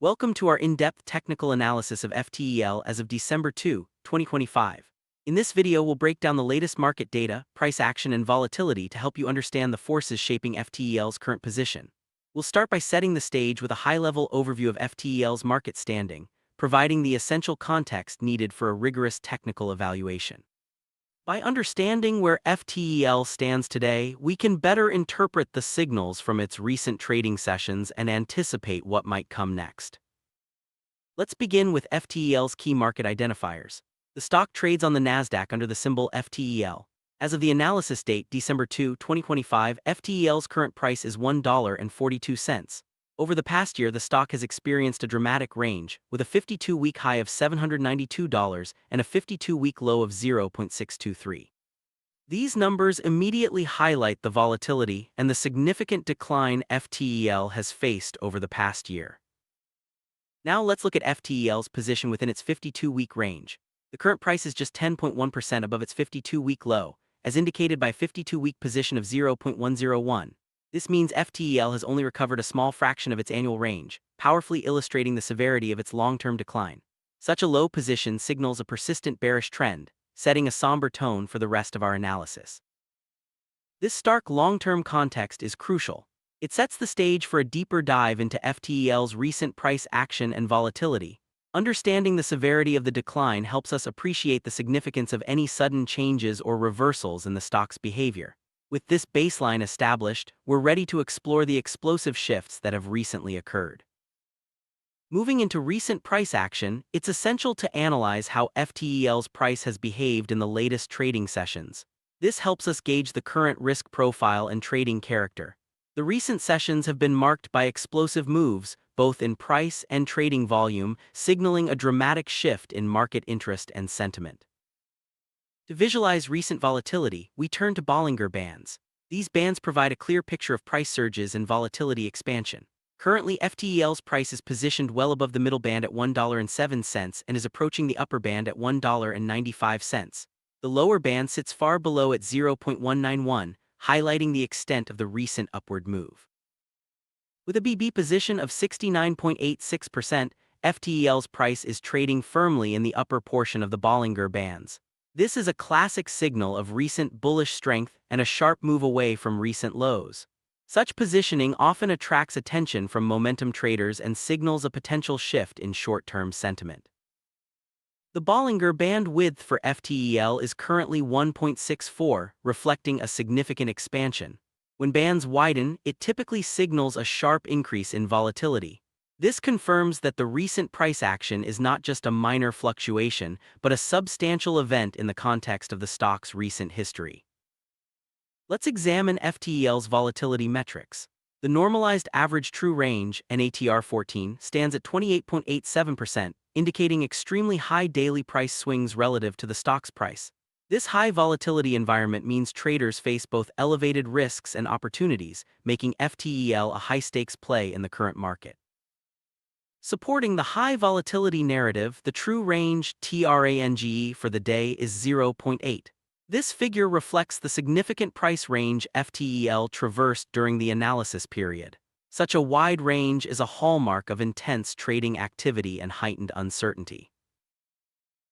Welcome to our in-depth technical analysis of FTEL as of December 2, 2025. In this video, we'll break down the latest market data, price action, and volatility to help you understand the forces shaping FTEL's current position. We'll start by setting the stage with a high-level overview of FTEL's market standing, providing the essential context needed for a rigorous technical evaluation. By understanding where FTEL stands today, we can better interpret the signals from its recent trading sessions and anticipate what might come next. Let's begin with FTEL's key market identifiers. The stock trades on the Nasdaq under the symbol FTEL. As of the analysis date, December 2, 2025, FTEL's current price is $1.42. Over the past year, the stock has experienced a dramatic range, with a 52-week high of $792 and a 52-week low of 0.623. These numbers immediately highlight the volatility and the significant decline FTEL has faced over the past year. Now let's look at FTEL's position within its 52-week range. The current price is just 10.1% above its 52-week low, as indicated by a 52-week position of 0.101. This means FTEL has only recovered a small fraction of its annual range, powerfully illustrating the severity of its long-term decline. Such a low position signals a persistent bearish trend, setting a somber tone for the rest of our analysis. This stark long-term context is crucial. It sets the stage for a deeper dive into FTEL's recent price action and volatility. Understanding the severity of the decline helps us appreciate the significance of any sudden changes or reversals in the stock's behavior. With this baseline established, we're ready to explore the explosive shifts that have recently occurred. Moving into recent price action, it's essential to analyze how FTEL's price has behaved in the latest trading sessions. This helps us gauge the current risk profile and trading character. The recent sessions have been marked by explosive moves, both in price and trading volume, signaling a dramatic shift in market interest and sentiment. To visualize recent volatility, we turn to Bollinger Bands. These bands provide a clear picture of price surges and volatility expansion. Currently, FTEL's price is positioned well above the middle band at $1.07 and is approaching the upper band at $1.95. The lower band sits far below at 0.191, highlighting the extent of the recent upward move. With a BB position of 69.86%, FTEL's price is trading firmly in the upper portion of the Bollinger Bands. This is a classic signal of recent bullish strength and a sharp move away from recent lows. Such positioning often attracts attention from momentum traders and signals a potential shift in short-term sentiment. The Bollinger Band width for FTEL is currently 1.64, reflecting a significant expansion. When bands widen, it typically signals a sharp increase in volatility. This confirms that the recent price action is not just a minor fluctuation, but a substantial event in the context of the stock's recent history. Let's examine FTEL's volatility metrics. The normalized average true range, NATR 14, stands at 28.87%, indicating extremely high daily price swings relative to the stock's price. This high volatility environment means traders face both elevated risks and opportunities, making FTEL a high-stakes play in the current market. Supporting the high volatility narrative, the true range TRANGE for the day is 0.8. This figure reflects the significant price range FTEL traversed during the analysis period. Such a wide range is a hallmark of intense trading activity and heightened uncertainty.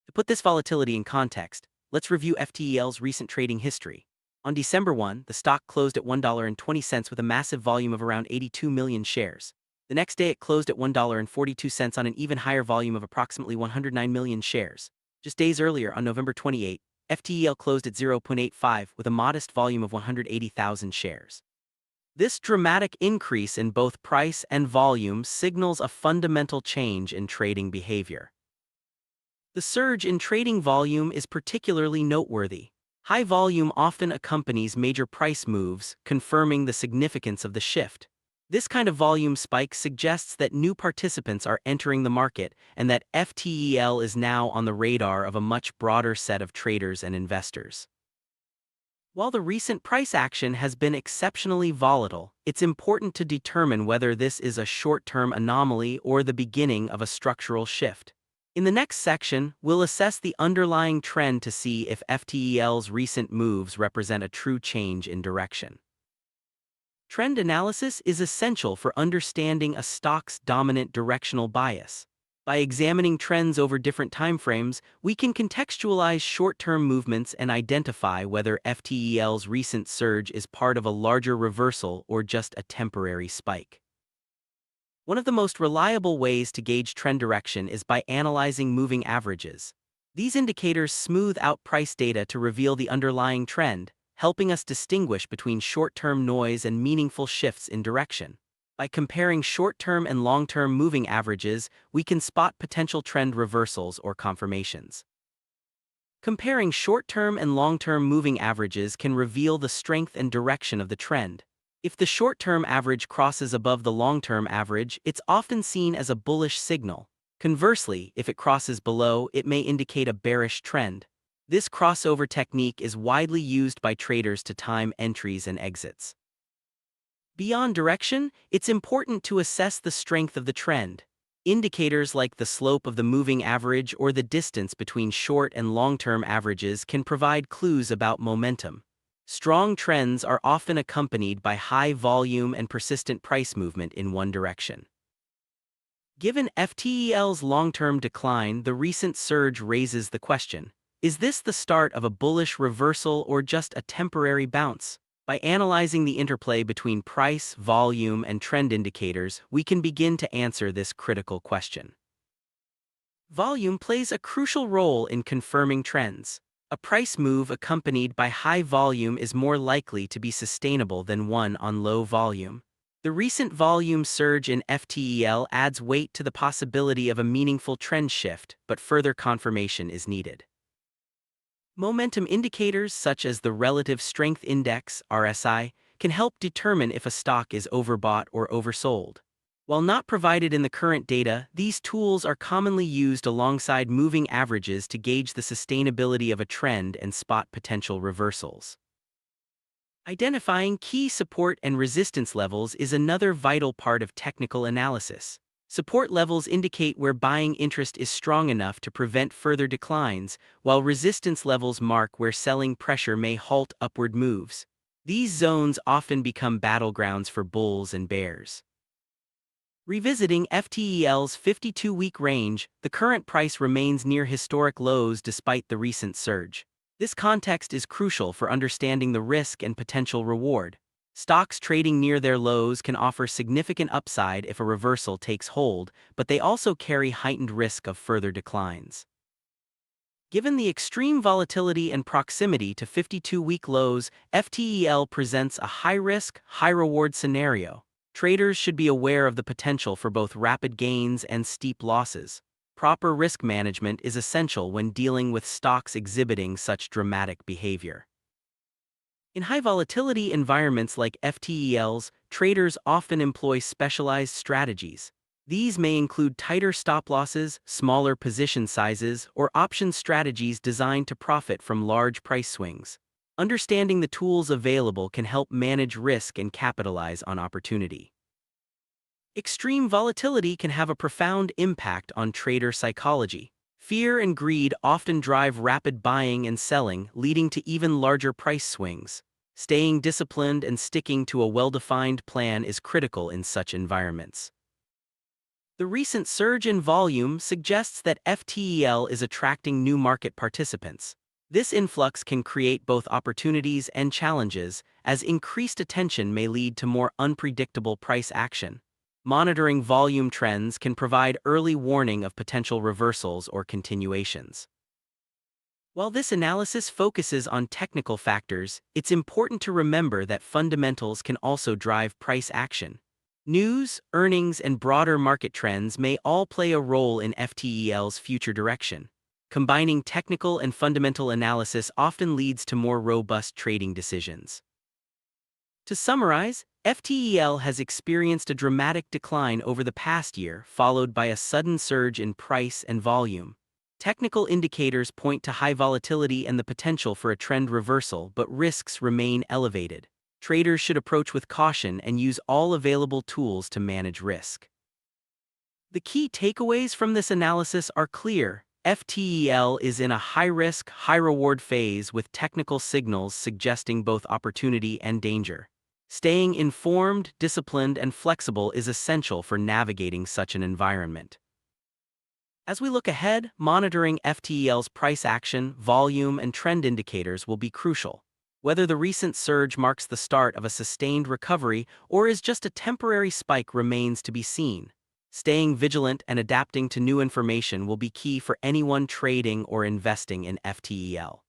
To put this volatility in context, let's review FTEL's recent trading history. On December 1, the stock closed at $1.20 with a massive volume of around 82 million shares. The next day it closed at $1.42 on an even higher volume of approximately 109 million shares. Just days earlier, on November 28, FTEL closed at 0.85 with a modest volume of 180,000 shares. This dramatic increase in both price and volume signals a fundamental change in trading behavior. The surge in trading volume is particularly noteworthy. High volume often accompanies major price moves, confirming the significance of the shift. This kind of volume spike suggests that new participants are entering the market and that FTEL is now on the radar of a much broader set of traders and investors. While the recent price action has been exceptionally volatile, it's important to determine whether this is a short-term anomaly or the beginning of a structural shift. In the next section, we'll assess the underlying trend to see if FTEL's recent moves represent a true change in direction. Trend analysis is essential for understanding a stock's dominant directional bias. By examining trends over different timeframes, we can contextualize short-term movements and identify whether FTEL's recent surge is part of a larger reversal or just a temporary spike. One of the most reliable ways to gauge trend direction is by analyzing moving averages. These indicators smooth out price data to reveal the underlying trend, helping us distinguish between short-term noise and meaningful shifts in direction. By comparing short-term and long-term moving averages, we can spot potential trend reversals or confirmations. Comparing short-term and long-term moving averages can reveal the strength and direction of the trend. If the short-term average crosses above the long-term average, it's often seen as a bullish signal. Conversely, if it crosses below, it may indicate a bearish trend. This crossover technique is widely used by traders to time entries and exits. Beyond direction, it's important to assess the strength of the trend. Indicators like the slope of the moving average or the distance between short and long-term averages can provide clues about momentum. Strong trends are often accompanied by high volume and persistent price movement in one direction. Given FTEL's long-term decline, the recent surge raises the question: is this the start of a bullish reversal or just a temporary bounce? By analyzing the interplay between price, volume, and trend indicators, we can begin to answer this critical question. Volume plays a crucial role in confirming trends. A price move accompanied by high volume is more likely to be sustainable than one on low volume. The recent volume surge in FTEL adds weight to the possibility of a meaningful trend shift, but further confirmation is needed. Momentum indicators such as the Relative Strength Index (RSI) can help determine if a stock is overbought or oversold. While not provided in the current data, these tools are commonly used alongside moving averages to gauge the sustainability of a trend and spot potential reversals. Identifying key support and resistance levels is another vital part of technical analysis. Support levels indicate where buying interest is strong enough to prevent further declines, while resistance levels mark where selling pressure may halt upward moves. These zones often become battlegrounds for bulls and bears. Revisiting FTEL's 52-week range, the current price remains near historic lows despite the recent surge. This context is crucial for understanding the risk and potential reward. Stocks trading near their lows can offer significant upside if a reversal takes hold, but they also carry heightened risk of further declines. Given the extreme volatility and proximity to 52-week lows, FTEL presents a high-risk, high-reward scenario. Traders should be aware of the potential for both rapid gains and steep losses. Proper risk management is essential when dealing with stocks exhibiting such dramatic behavior. In high-volatility environments like FTELs, traders often employ specialized strategies. These may include tighter stop losses, smaller position sizes, or option strategies designed to profit from large price swings. Understanding the tools available can help manage risk and capitalize on opportunity. Extreme volatility can have a profound impact on trader psychology. Fear and greed often drive rapid buying and selling, leading to even larger price swings. Staying disciplined and sticking to a well-defined plan is critical in such environments. The recent surge in volume suggests that FTEL is attracting new market participants. This influx can create both opportunities and challenges, as increased attention may lead to more unpredictable price action. Monitoring volume trends can provide early warning of potential reversals or continuations. While this analysis focuses on technical factors, it's important to remember that fundamentals can also drive price action. News, earnings, and broader market trends may all play a role in FTEL's future direction. Combining technical and fundamental analysis often leads to more robust trading decisions. To summarize, FTEL has experienced a dramatic decline over the past year, followed by a sudden surge in price and volume. Technical indicators point to high volatility and the potential for a trend reversal, but risks remain elevated. Traders should approach with caution and use all available tools to manage risk. The key takeaways from this analysis are clear. FTEL is in a high-risk, high-reward phase with technical signals suggesting both opportunity and danger. Staying informed, disciplined, and flexible is essential for navigating such an environment. As we look ahead, monitoring FTEL's price action, volume, and trend indicators will be crucial. Whether the recent surge marks the start of a sustained recovery or is just a temporary spike remains to be seen. Staying vigilant and adapting to new information will be key for anyone trading or investing in FTEL.